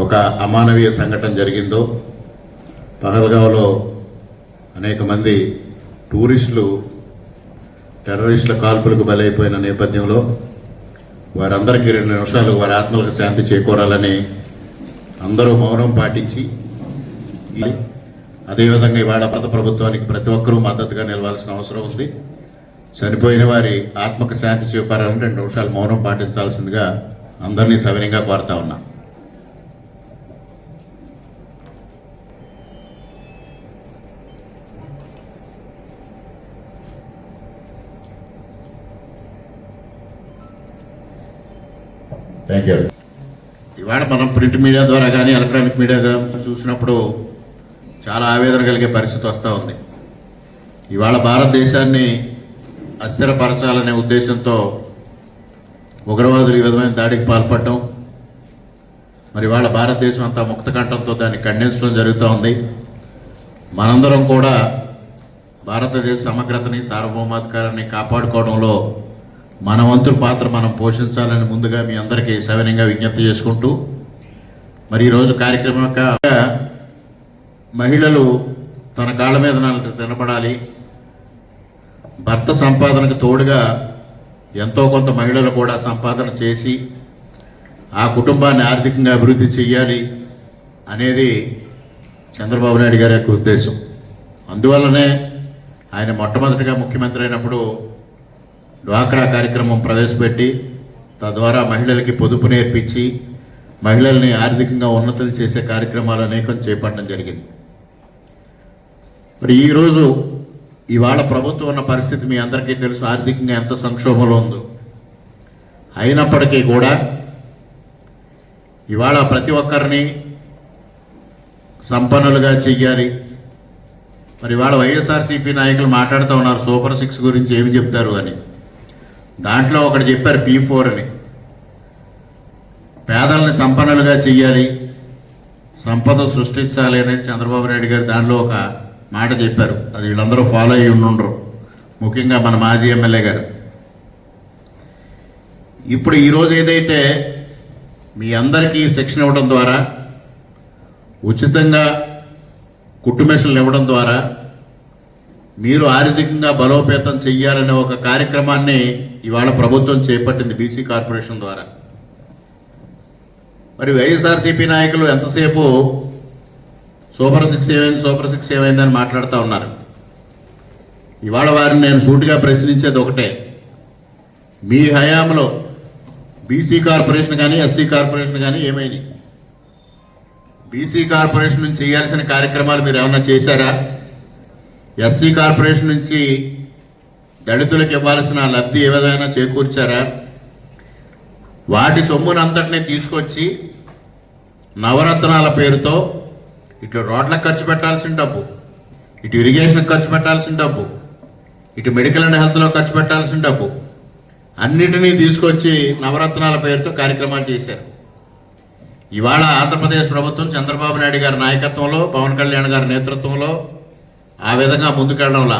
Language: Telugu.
ఒక అమానవీయ సంఘటన జరిగిందో, పహల్గావ్లో అనేక మంది టూరిస్టులు టెర్రరిస్టుల కాల్పులకు బలైపోయిన నేపథ్యంలో వారందరికీ 2 నిమిషాలు వారి ఆత్మలకు శాంతి చేకూరాలని అందరూ మౌనం పాటించి, అదేవిధంగా ఇవాళ భారత ప్రభుత్వానికి ప్రతి ఒక్కరూ మద్దతుగా నిలవాల్సిన అవసరం ఉంది. చనిపోయిన వారి ఆత్మకు శాంతి చేకూరాలని 2 నిమిషాలు మౌనం పాటించాల్సిందిగా అందరినీ సవినయంగా కోరుతా ఉన్నా. Thank you. ఇవాళ మనం ప్రింట్ మీడియా ద్వారా కానీ ఎలక్ట్రానిక్ మీడియా ద్వారా చూసినప్పుడు చాలా ఆవేదన కలిగే పరిస్థితి వస్తూ ఉంది. ఇవాళ భారతదేశాన్ని అస్థిరపరచాలనే ఉద్దేశంతో ఉగ్రవాదులు ఈ విధమైన దాడికి పాల్పడటం, మరి ఇవాళ భారతదేశం అంతా ముక్తకంఠంతో దాన్ని ఖండించడం జరుగుతూ ఉంది. మనందరం కూడా భారతదేశ సమగ్రతని, సార్వభౌమాధికారాన్ని కాపాడుకోవడంలో మన వంతు పాత్ర మనం పోషించాలని ముందుగా మీ అందరికీ సవినయంగా విజ్ఞప్తి చేసుకుంటూ, మరి ఈరోజు కార్యక్రమం యొక్క మహిళలు తన కాళ్ళ మీద నిలబడాలి. భర్త సంపాదనకు తోడుగా ఎంతో కొంత మహిళలు కూడా సంపాదన చేసి ఆ కుటుంబాన్ని ఆర్థికంగా అభివృద్ధి చెయ్యాలి అనేది చంద్రబాబు నాయుడు గారి యొక్క ఉద్దేశం. అందువల్లనే ఆయన మొట్టమొదటిగా ముఖ్యమంత్రి అయినప్పుడు డ్వాక్రా కార్యక్రమం ప్రవేశపెట్టి తద్వారా మహిళలకి పొదుపు నేర్పించి మహిళల్ని ఆర్థికంగా ఉన్నతులు చేసే కార్యక్రమాలు అనేకం చేపట్టడం జరిగింది. మరి ఈరోజు ఇవాళ ప్రభుత్వం ఉన్న పరిస్థితి మీ అందరికీ తెలుసు, ఆర్థికంగా ఎంత సంక్షోభంలో ఉందో. అయినప్పటికీ కూడా ఇవాళ ప్రతి ఒక్కరిని సంపన్నులుగా చెయ్యాలి. మరి ఇవాళ వైఎస్ఆర్సీపీ నాయకులు మాట్లాడుతూ ఉన్నారు సూపర్ 6 గురించి ఏమి చెప్తారు అని. దాంట్లో ఒకటి చెప్పారు P4 అని. పేదల్ని సంపన్నులుగా చెయ్యాలి, సంపద సృష్టించాలి అనేది చంద్రబాబు నాయుడు గారు దానిలో ఒక మాట చెప్పారు. అది వీళ్ళందరూ ఫాలో అయ్యి ఉండరు, ముఖ్యంగా మన మాజీ ఎమ్మెల్యే గారు. ఇప్పుడు ఈరోజు ఏదైతే మీ అందరికీ శిక్షణ ఇవ్వడం ద్వారా, ఉచితంగా కుట్టుమెషన్లు ఇవ్వడం ద్వారా మీరు ఆర్థికంగా బలోపేతం చెయ్యాలనే ఒక కార్యక్రమాన్ని ఇవాళ ప్రభుత్వం చేపట్టింది బీసీ కార్పొరేషన్ ద్వారా. మరి వైఎస్ఆర్సీపీ నాయకులు ఎంతసేపు సూపర్ 6 ఏమైందని మాట్లాడుతూ ఉన్నారు. ఇవాళ వారిని నేను సూటిగా ప్రశ్నించేది ఒకటే, మీ హయాంలో బీసీ కార్పొరేషన్ కానీ ఎస్సీ కార్పొరేషన్ కానీ ఏమైనాయి? బీసీ కార్పొరేషన్ నుంచి చేయాల్సిన కార్యక్రమాలు మీరు ఏమన్నా చేశారా? ఎస్సీ కార్పొరేషన్ నుంచి దళితులకు ఇవ్వాల్సిన లబ్ధి ఏ విధంగా చేకూర్చారా? వాటి సొమ్మునంతటినీ తీసుకొచ్చి నవరత్నాల పేరుతో ఇటు రోడ్లకు ఖర్చు పెట్టాల్సిన డబ్బు, ఇటు ఇరిగేషన్కి ఖర్చు పెట్టాల్సిన డబ్బు, ఇటు మెడికల్ అండ్ హెల్త్లో ఖర్చు పెట్టాల్సిన డబ్బు అన్నిటినీ తీసుకొచ్చి నవరత్నాల పేరుతో కార్యక్రమాలు చేశారు. ఇవాళ ఆంధ్రప్రదేశ్ ప్రభుత్వం చంద్రబాబు నాయుడు గారి నాయకత్వంలో, పవన్ కళ్యాణ్ గారి నేతృత్వంలో ఆ విధంగా ముందుకెళ్లడంలా